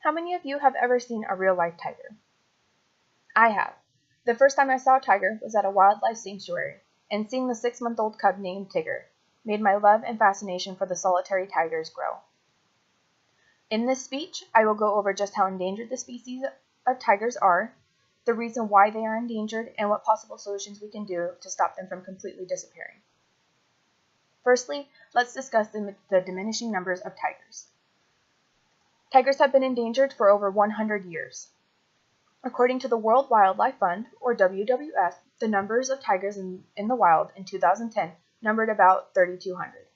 How many of you have ever seen a real-life tiger? I have. The first time I saw a tiger was at a wildlife sanctuary, and seeing the 6-month-old cub named Tigger made my love and fascination for the solitary tigers grow. In this speech, I will go over just how endangered the species of tigers are, the reason why they are endangered, and what possible solutions we can do to stop them from completely disappearing. Firstly, let's discuss the diminishing numbers of tigers. Tigers have been endangered for over 100 years. According to the World Wildlife Fund, or WWF, the numbers of tigers in the wild in 2010 numbered about 3,200.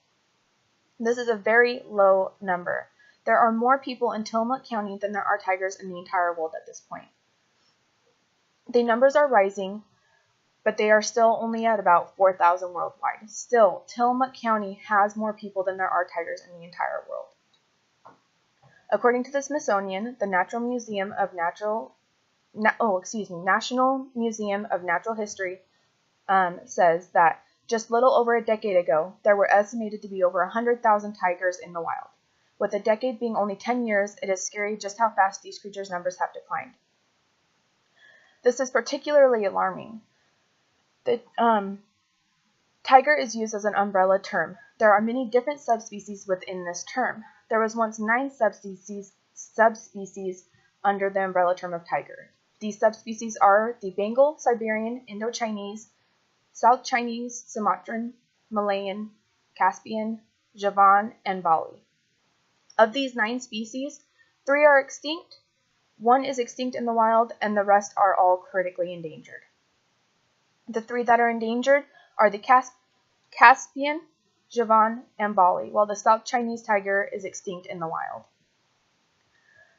This is a very low number. There are more people in Tillamook County than there are tigers in the entire world at this point. The numbers are rising, but they are still only at about 4,000 worldwide. Still, Tillamook County has more people than there are tigers in the entire world. According to the Smithsonian, the National Museum of Natural History says that just little over a decade ago, there were estimated to be over 100,000 tigers in the wild. With a decade being only 10 years, it is scary just how fast these creatures' numbers have declined. This is particularly alarming. The tiger is used as an umbrella term. There are many different subspecies within this term. There was once 9 subspecies under the umbrella term of tiger. These subspecies are the Bengal, Siberian, Indo-Chinese, South Chinese, Sumatran, Malayan, Caspian, Javan, and Bali. Of these 9 species, 3 are extinct, 1 is extinct in the wild, and the rest are all critically endangered. The 3 that are endangered are the Caspian, Javan, and Bali, while the South Chinese tiger is extinct in the wild.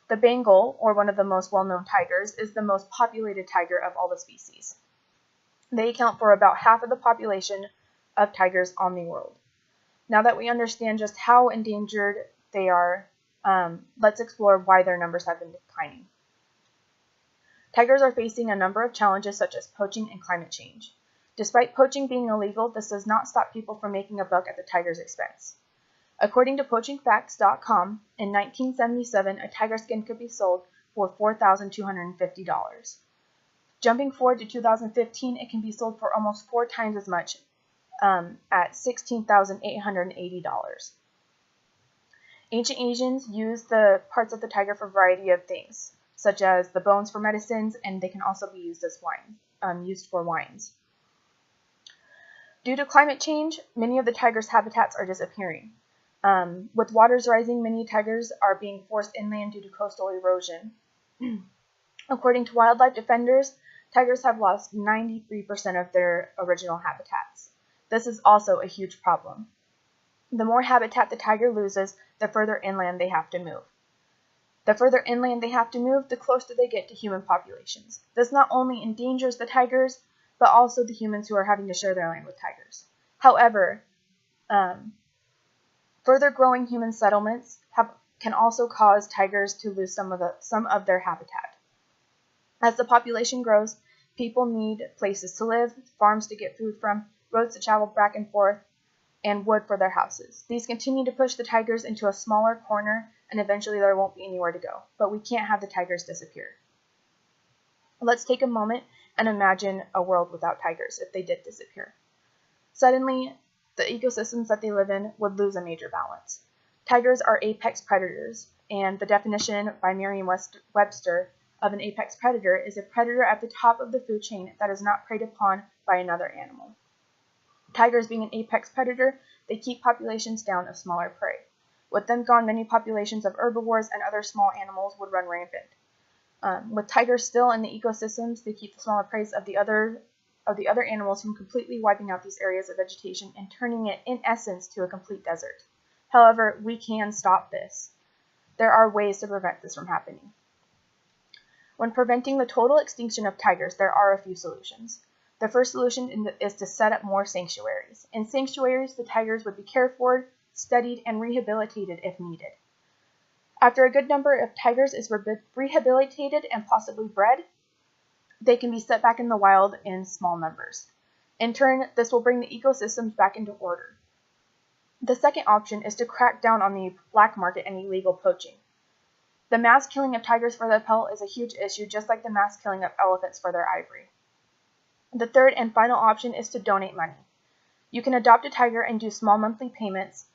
The Bengal, or one of the most well-known tigers, is the most populated tiger of all the species. They account for about half of the population of tigers on the world. Now that we understand just how endangered they are, let's explore why their numbers have been declining. Tigers are facing a number of challenges such as poaching and climate change. Despite poaching being illegal, this does not stop people from making a buck at the tiger's expense. According to poachingfacts.com, in 1977, a tiger skin could be sold for $4,250. Jumping forward to 2015, it can be sold for almost 4 times as much, at $16,880. Ancient Asians used the parts of the tiger for a variety of things, such as the bones for medicines, and they can also be used as used for wines. Due to climate change, many of the tiger's habitats are disappearing. With waters rising, many tigers are being forced inland due to coastal erosion. According to wildlife defenders, tigers have lost 93% of their original habitats. This is also a huge problem. The more habitat the tiger loses, the further inland they have to move. The further inland they have to move, the closer they get to human populations. This not only endangers the tigers, but also the humans who are having to share their land with tigers. However, further growing human settlements can also cause tigers to lose some of their habitat. As the population grows, people need places to live, farms to get food from, roads to travel back and forth, and wood for their houses. These continue to push the tigers into a smaller corner, and eventually there won't be anywhere to go. But we can't have the tigers disappear. Let's take a moment and imagine a world without tigers if they did disappear. Suddenly, the ecosystems that they live in would lose a major balance. Tigers are apex predators, and the definition by Merriam-Webster of an apex predator is a predator at the top of the food chain that is not preyed upon by another animal. Tigers being an apex predator, they keep populations down of smaller prey. With them gone, many populations of herbivores and other small animals would run rampant. With tigers still in the ecosystems, they keep the smaller prey of the other animals from completely wiping out these areas of vegetation and turning it, in essence, to a complete desert. However, we can stop this. There are ways to prevent this from happening. When preventing the total extinction of tigers, there are a few solutions. The first solution is to set up more sanctuaries. In sanctuaries, the tigers would be cared for, studied, and rehabilitated if needed. After a good number of tigers is rehabilitated and possibly bred, they can be set back in the wild in small numbers. In turn, this will bring the ecosystems back into order. The second option is to crack down on the black market and illegal poaching. The mass killing of tigers for their pelt is a huge issue, just like the mass killing of elephants for their ivory. The third and final option is to donate money. You can adopt a tiger and do small monthly payments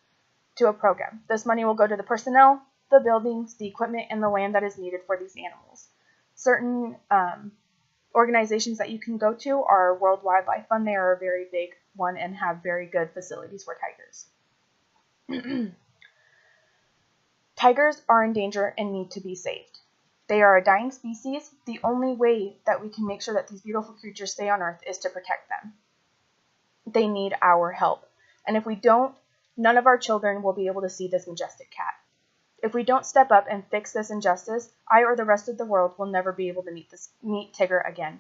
to a program. This money will go to the personnel, the buildings, the equipment, and the land that is needed for these animals. Certain organizations that you can go to are World Wildlife Fund. They are a very big one and have very good facilities for tigers. Tigers are in danger and need to be saved. They are a dying species. The only way that we can make sure that these beautiful creatures stay on Earth is to protect them. They need our help. And if we don't, none of our children will be able to see this majestic cat. If we don't step up and fix this injustice, I or the rest of the world will never be able to meet Tigger again.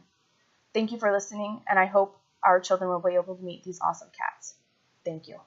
Thank you for listening, and I hope our children will be able to meet these awesome cats. Thank you.